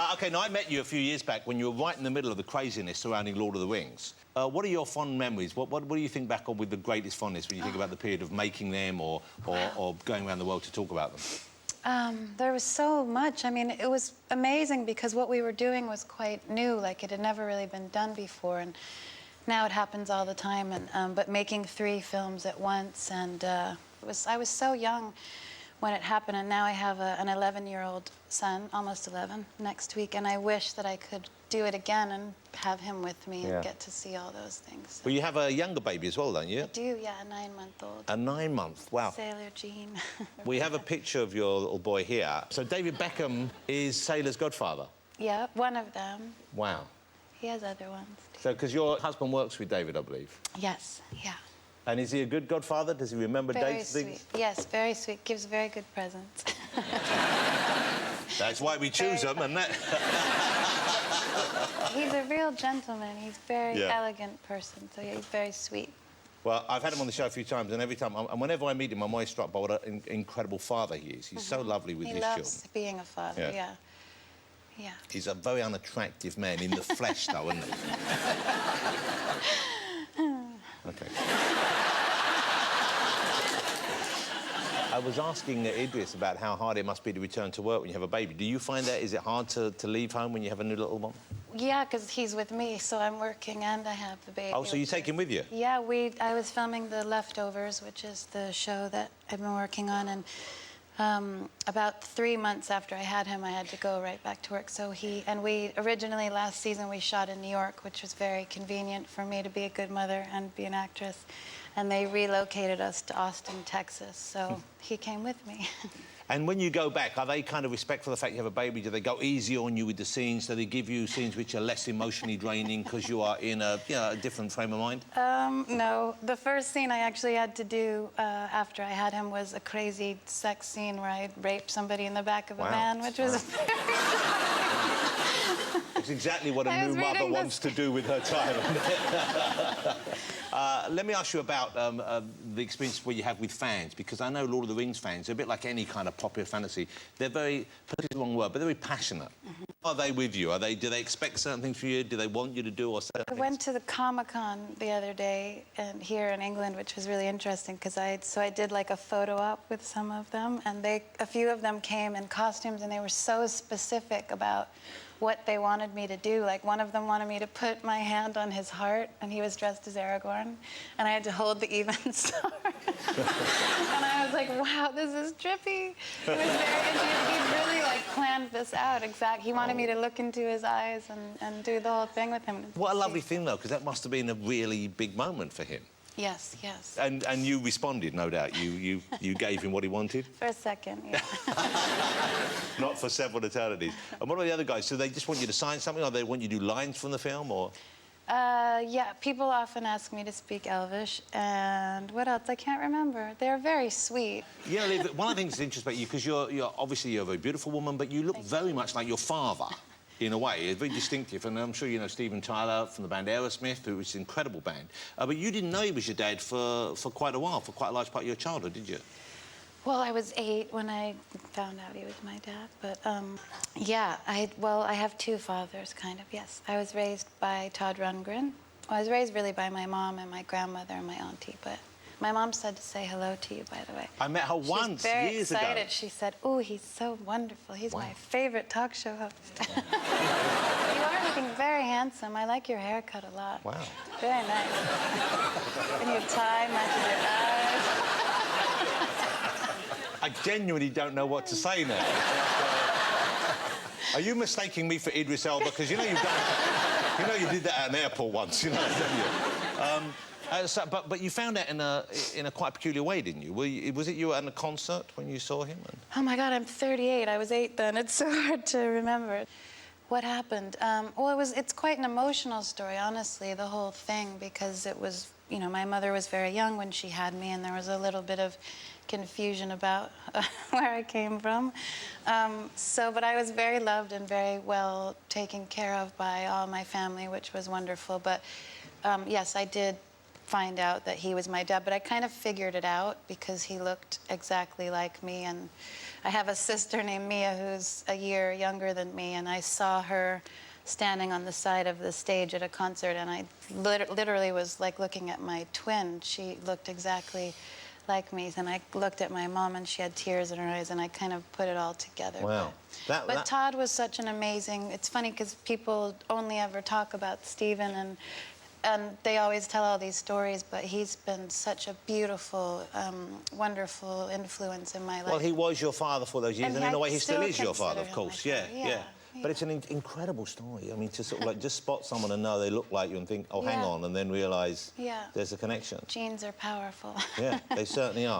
OK, now, I met you a few years back when you were right in the middle of the craziness surrounding Lord of the Rings. What are your fond memories? What do you think back on with the greatest fondness when you think about the period of making them or going around the world to talk about them? There was so much. I mean, it was amazing because what we were doing was quite new. Like, it had never really been done before, and now it happens all the time. And but making 3 films at once, and I was so young when it happened, and now I have an 11-year-old son, almost 11, next week, and I wish that I could do it again and have him with me and get to see all those things. Well, you have a younger baby as well, don't you? I do, yeah, a 9-month-old. A 9-month, wow. Sailor Jean. We have a picture of your little boy here. So David Beckham is Sailor's godfather? Yeah, one of them. Wow. He has other ones, too. So, because your husband works with David, I believe? Yes, yeah. And is he a good godfather? Does he remember dates? Very sweet. Yes, very sweet. Gives very good presents. That's why we choose them, and that... He's a real gentleman. He's a very elegant person, so yeah, he's very sweet. Well, I've had him on the show a few times, and every time, and whenever I meet him, I'm always struck by what an incredible father he is. He's so lovely with his children. He loves being a father, yeah. Yeah. He's a very unattractive man in the flesh, though, isn't he? OK. I was asking Idris about how hard it must be to return to work when you have a baby. Do you find that? Is it hard to leave home when you have a new little one? Yeah, because he's with me, so I'm working and I have the baby. Oh, so you take him with you? Yeah, I was filming The Leftovers, which is the show that I've been working on, and about 3 months after I had him, I had to go right back to work. So we originally, last season, we shot in New York, which was very convenient for me to be a good mother and be an actress. And they relocated us to Austin, Texas, so he came with me. And when you go back, are they kind of respectful of the fact you have a baby? Do they go easy on you with the scenes? Do they give you scenes which are less emotionally draining because you are in a different frame of mind? No. The first scene I actually had to do after I had him was a crazy sex scene where I raped somebody in the back of a van, which was... It's exactly what a new mother wants to do with her child. Let me ask you about the experience where you have with fans, because I know Lord of the Rings fans are a bit like any kind of popular fantasy. They're very, put it the wrong word, but they're very passionate. Are they with you? Do they expect certain things from you? Do they want you to do or certain things? I went to the Comic-Con the other day here in England, which was really interesting because I did like a photo op with some of them, and a few of them came in costumes, and they were so specific about what they wanted me to do. Like, one of them wanted me to put my hand on his heart, and he was dressed as Aragorn, and I had to hold the even star. And I was like, wow, this is trippy. It was he really, like, planned this out, exactly. He wanted me to look into his eyes and do the whole thing with him. What a lovely thing, though, because that must have been a really big moment for him. Yes, yes. And you responded, no doubt. You gave him what he wanted? For a second, yeah. Not for several eternities. And what about the other guys? So they just want you to sign something, or they want you to do lines from the film, or...? Yeah, people often ask me to speak Elvish, and what else? I can't remember. They're very sweet. You know, Liv, one of the things that's interesting about you, because you're obviously a very beautiful woman, but you look very much like your father. In a way, it's very distinctive, and I'm sure you know Liv Tyler from the band Aerosmith, who was an incredible band. But you didn't know he was your dad for quite a while, for quite a large part of your childhood, did you? Well, I was 8 when I found out he was my dad, but yeah, I have 2 fathers, kind of, yes. I was raised by Todd Rundgren. Well, I was raised really by my mom and my grandmother and my auntie, but my mom said to say hello to you, by the way. I met her once, years ago. She's very excited. She said, "Oh, he's so wonderful. He's my favorite talk show host." You are looking very handsome. I like your haircut a lot. Wow. Very nice. And your tie matches your eyes. I genuinely don't know what to say now. Are you mistaking me for Idris Elba? Because you know you did that at an airport once, you know, don't you? But you found out in a quite peculiar way, didn't you? Was it you were at a concert when you saw him? Oh my God, I'm 38. I was 8 then. It's so hard to remember. What happened? Well, it's quite an emotional story, honestly, the whole thing, because it was, you know, my mother was very young when she had me, and there was a little bit of confusion about where I came from. But I was very loved and very well taken care of by all my family, which was wonderful. But yes, I did find out that he was my dad, but I kind of figured it out because he looked exactly like me. And I have a sister named Mia who's a year younger than me, and I saw her standing on the side of the stage at a concert, and I literally was like looking at my twin. She looked exactly like me, and I looked at my mom, and she had tears in her eyes, and I kind of put it all together. Wow. But Todd was such an amazing... It's funny because people only ever talk about Stephen, and they always tell all these stories, but he's been such a beautiful, wonderful influence in my life. Well, he was your father for those years, and in a way he still is your father, of consider him course. my Yeah, father. yeah. But it's an incredible story. I mean, to sort of like just spot someone and know they look like you and think, oh, hang Yeah. on, and then realise Yeah. there's a connection. Genes are powerful. Yeah, they certainly are.